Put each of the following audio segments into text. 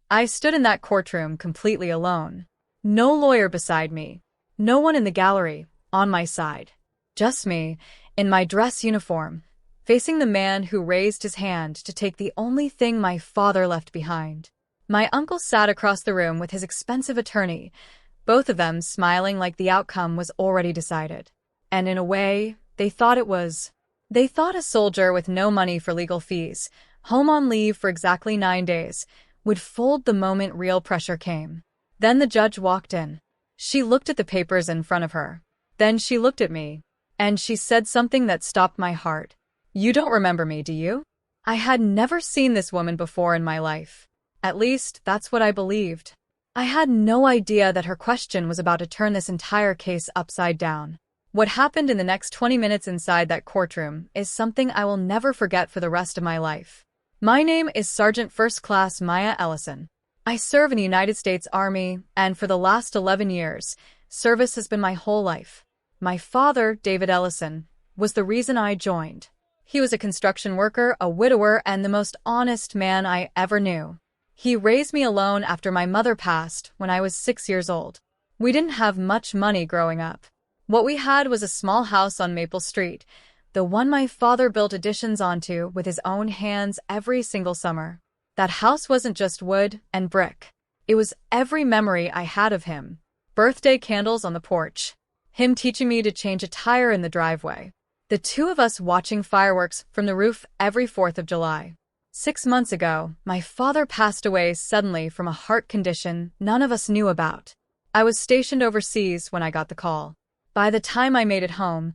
I stood in that courtroom completely alone. No lawyer beside me. No one in the gallery, on my side. Just me, in my dress uniform, facing the man who raised his hand to take the only thing my father left behind. My uncle sat across the room with his expensive attorney, both of them smiling like the outcome was already decided. And in a way, they thought a soldier with no money for legal fees, home on leave for exactly 9 days, would fold the moment real pressure came. Then the judge walked in. She looked at the papers in front of her. Then she looked at me. And she said something that stopped my heart. "You don't remember me, do you?" I had never seen this woman before in my life. At least, that's what I believed. I had no idea that her question was about to turn this entire case upside down. What happened in the next 20 minutes inside that courtroom is something I will never forget for the rest of my life. My name is Sergeant First Class Maya Ellison. I serve in the United States Army, and for the last 11 years, service has been my whole life. My father, David Ellison, was the reason I joined. He was a construction worker, a widower, and the most honest man I ever knew. He raised me alone after my mother passed when I was 6 years old. We didn't have much money growing up. What we had was a small house on Maple Street, the one my father built additions onto with his own hands every single summer. That house wasn't just wood and brick. It was every memory I had of him. Birthday candles on the porch. Him teaching me to change a tire in the driveway. The two of us watching fireworks from the roof every 4th of July. 6 months ago, my father passed away suddenly from a heart condition none of us knew about. I was stationed overseas when I got the call. By the time I made it home,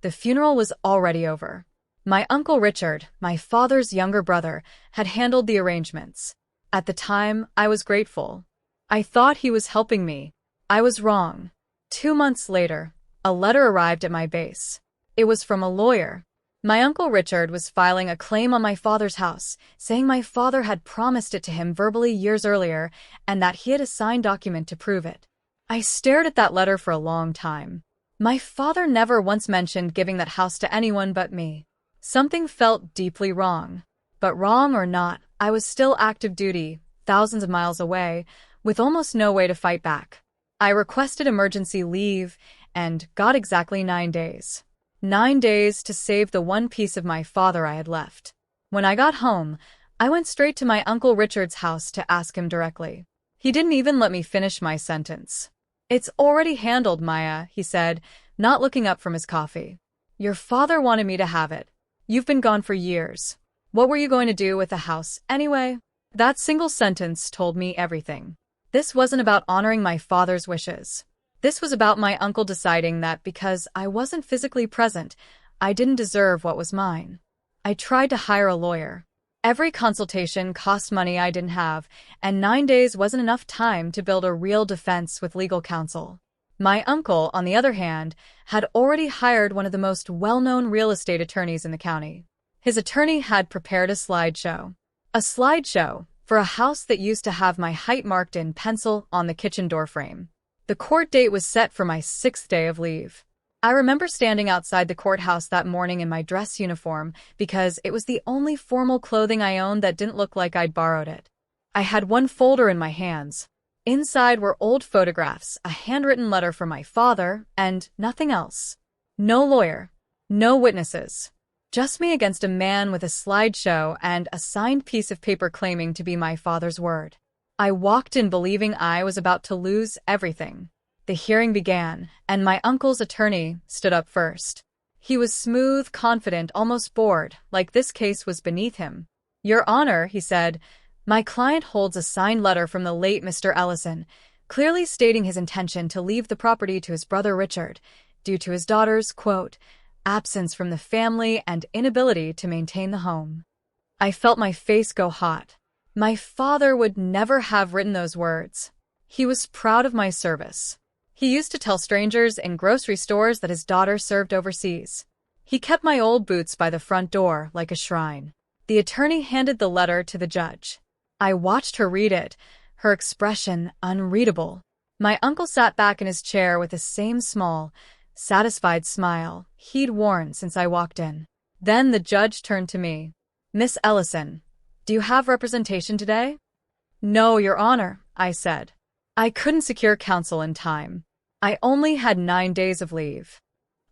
the funeral was already over. My Uncle Richard, my father's younger brother, had handled the arrangements. At the time, I was grateful. I thought he was helping me. I was wrong. 2 months later, a letter arrived at my base. It was from a lawyer. My Uncle Richard was filing a claim on my father's house, saying my father had promised it to him verbally years earlier and that he had a signed document to prove it. I stared at that letter for a long time. My father never once mentioned giving that house to anyone but me. Something felt deeply wrong. But wrong or not, I was still active duty, thousands of miles away, with almost no way to fight back. I requested emergency leave and got exactly 9 days. 9 days to save the one piece of my father I had left. When I got home, I went straight to my Uncle Richard's house to ask him directly. He didn't even let me finish my sentence. "It's already handled, Maya," he said, not looking up from his coffee. "Your father wanted me to have it. You've been gone for years. What were you going to do with the house, anyway?" That single sentence told me everything. This wasn't about honoring my father's wishes. This was about my uncle deciding that because I wasn't physically present, I didn't deserve what was mine. I tried to hire a lawyer. Every consultation cost money I didn't have, and 9 days wasn't enough time to build a real defense with legal counsel. My uncle, on the other hand, had already hired one of the most well-known real estate attorneys in the county. His attorney had prepared a slideshow. A slideshow for a house that used to have my height marked in pencil on the kitchen doorframe. The court date was set for my 6th day of leave. I remember standing outside the courthouse that morning in my dress uniform because it was the only formal clothing I owned that didn't look like I'd borrowed it. I had one folder in my hands. Inside were old photographs, a handwritten letter from my father, and nothing else. No lawyer. No witnesses. Just me against a man with a slideshow and a signed piece of paper claiming to be my father's word. I walked in believing I was about to lose everything. The hearing began, and my uncle's attorney stood up first. He was smooth, confident, almost bored, like this case was beneath him. "Your Honor," he said, "my client holds a signed letter from the late Mr. Ellison, clearly stating his intention to leave the property to his brother Richard, due to his daughter's, quote, absence from the family and inability to maintain the home." I felt my face go hot. My father would never have written those words. He was proud of my service. He used to tell strangers in grocery stores that his daughter served overseas. He kept my old boots by the front door like a shrine. The attorney handed the letter to the judge. I watched her read it, her expression unreadable. My uncle sat back in his chair with the same small, satisfied smile he'd worn since I walked in. Then the judge turned to me. "Miss Ellison, do you have representation today?" No, Your Honor, I said. I couldn't secure counsel in time. I only had 9 days of leave.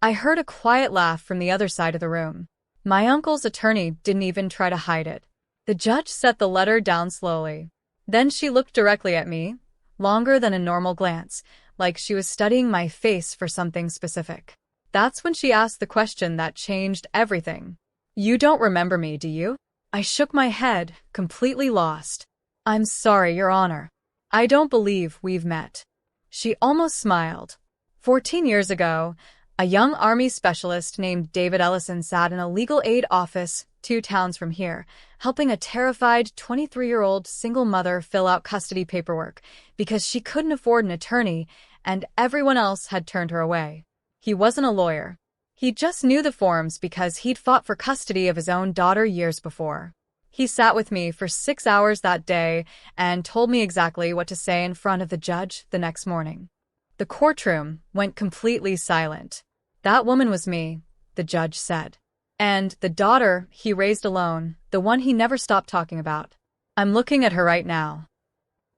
I heard a quiet laugh from the other side of the room. My uncle's attorney didn't even try to hide it. The judge set the letter down slowly. Then she looked directly at me, longer than a normal glance, like she was studying my face for something specific. That's when she asked the question that changed everything. You don't remember me, do you? I shook my head, completely lost. I'm sorry, Your Honor. I don't believe we've met. She almost smiled. 14 years ago, a young Army specialist named David Ellison sat in a legal aid office 2 towns from here, helping a terrified 23-year-old single mother fill out custody paperwork because she couldn't afford an attorney and everyone else had turned her away. He wasn't a lawyer. He just knew the forms because he'd fought for custody of his own daughter years before. He sat with me for 6 hours that day and told me exactly what to say in front of the judge the next morning. The courtroom went completely silent. That woman was me, the judge said. And the daughter he raised alone, the one he never stopped talking about. I'm looking at her right now.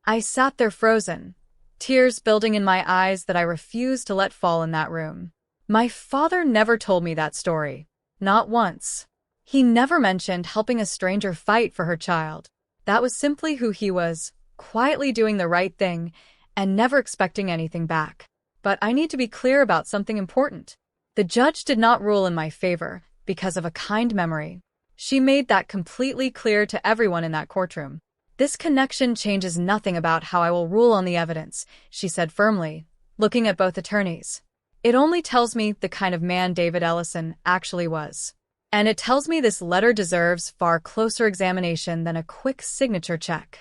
I sat there frozen, tears building in my eyes that I refused to let fall in that room. My father never told me that story. Not once. He never mentioned helping a stranger fight for her child. That was simply who he was, quietly doing the right thing and never expecting anything back. But I need to be clear about something important. The judge did not rule in my favor because of a kind memory. She made that completely clear to everyone in that courtroom. This connection changes nothing about how I will rule on the evidence, she said firmly, looking at both attorneys. It only tells me the kind of man David Ellison actually was. And it tells me this letter deserves far closer examination than a quick signature check.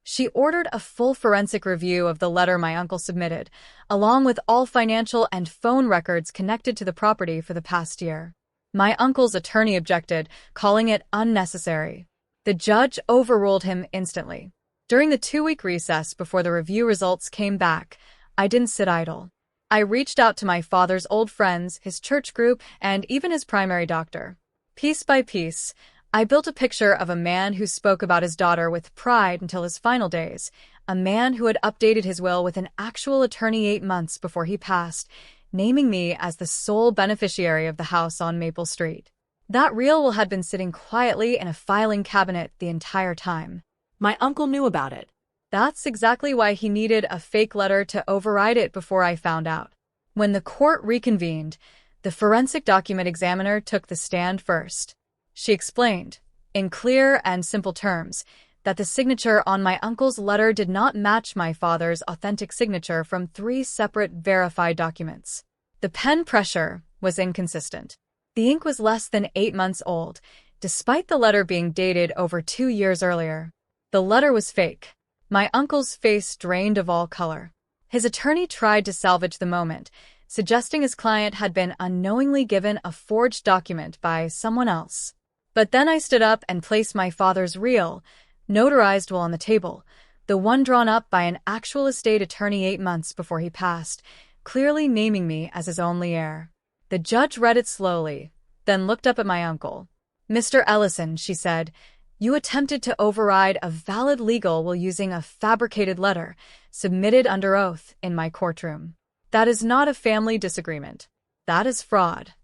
She ordered a full forensic review of the letter my uncle submitted, along with all financial and phone records connected to the property for the past year. My uncle's attorney objected, calling it unnecessary. The judge overruled him instantly. During the 2-week recess before the review results came back, I didn't sit idle. I reached out to my father's old friends, his church group, and even his primary doctor. Piece by piece, I built a picture of a man who spoke about his daughter with pride until his final days, a man who had updated his will with an actual attorney 8 months before he passed, naming me as the sole beneficiary of the house on Maple Street. That real will had been sitting quietly in a filing cabinet the entire time. My uncle knew about it. That's exactly why he needed a fake letter to override it before I found out. When the court reconvened, the forensic document examiner took the stand first. She explained, in clear and simple terms, that the signature on my uncle's letter did not match my father's authentic signature from 3 separate verified documents. The pen pressure was inconsistent. The ink was less than 8 months old, despite the letter being dated over 2 years earlier. The letter was fake. My uncle's face drained of all color. His attorney tried to salvage the moment, suggesting his client had been unknowingly given a forged document by someone else. But then I stood up and placed my father's real, notarized will on the table, the one drawn up by an actual estate attorney 8 months before he passed, clearly naming me as his only heir. The judge read it slowly, then looked up at my uncle. Mr. Ellison, she said, you attempted to override a valid legal will using a fabricated letter submitted under oath in my courtroom. That is not a family disagreement. That is fraud.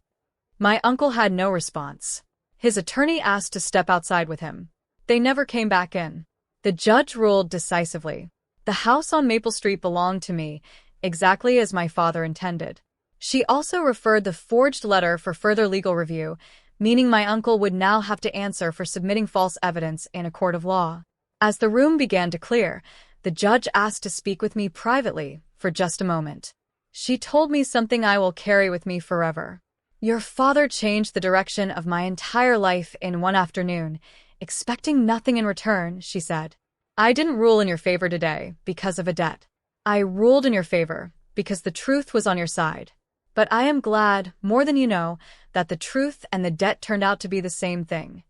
My uncle had no response. His attorney asked to step outside with him. They never came back in. The judge ruled decisively. The house on Maple Street belonged to me, exactly as my father intended. She also referred the forged letter for further legal review, meaning my uncle would now have to answer for submitting false evidence in a court of law. As the room began to clear, the judge asked to speak with me privately for just a moment. She told me something I will carry with me forever. Your father changed the direction of my entire life in one afternoon, expecting nothing in return, she said. I didn't rule in your favor today because of a debt. I ruled in your favor because the truth was on your side. But I am glad, more than you know, that the truth and the debt turned out to be the same thing.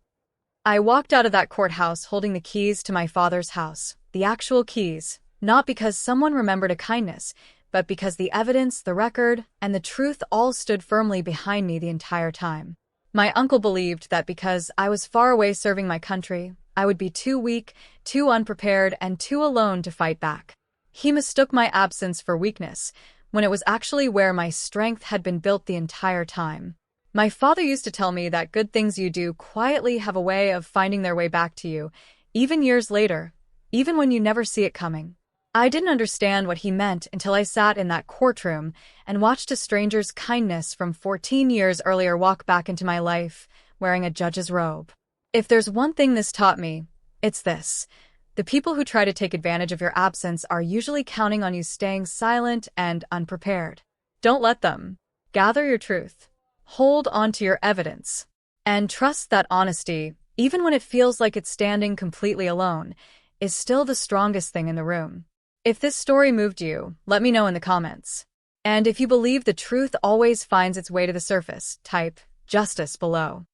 I walked out of that courthouse holding the keys to my father's house, the actual keys, not because someone remembered a kindness, but because the evidence, the record, and the truth all stood firmly behind me the entire time. My uncle believed that because I was far away serving my country, I would be too weak, too unprepared, and too alone to fight back. He mistook my absence for weakness, when it was actually where my strength had been built the entire time. My father used to tell me that good things you do quietly have a way of finding their way back to you, even years later, even when you never see it coming. I didn't understand what he meant until I sat in that courtroom and watched a stranger's kindness from 14 years earlier walk back into my life, wearing a judge's robe. If there's one thing this taught me, it's this. The people who try to take advantage of your absence are usually counting on you staying silent and unprepared. Don't let them. Gather your truth. Hold on to your evidence. And trust that honesty, even when it feels like it's standing completely alone, is still the strongest thing in the room. If this story moved you, let me know in the comments. And if you believe the truth always finds its way to the surface, type justice below.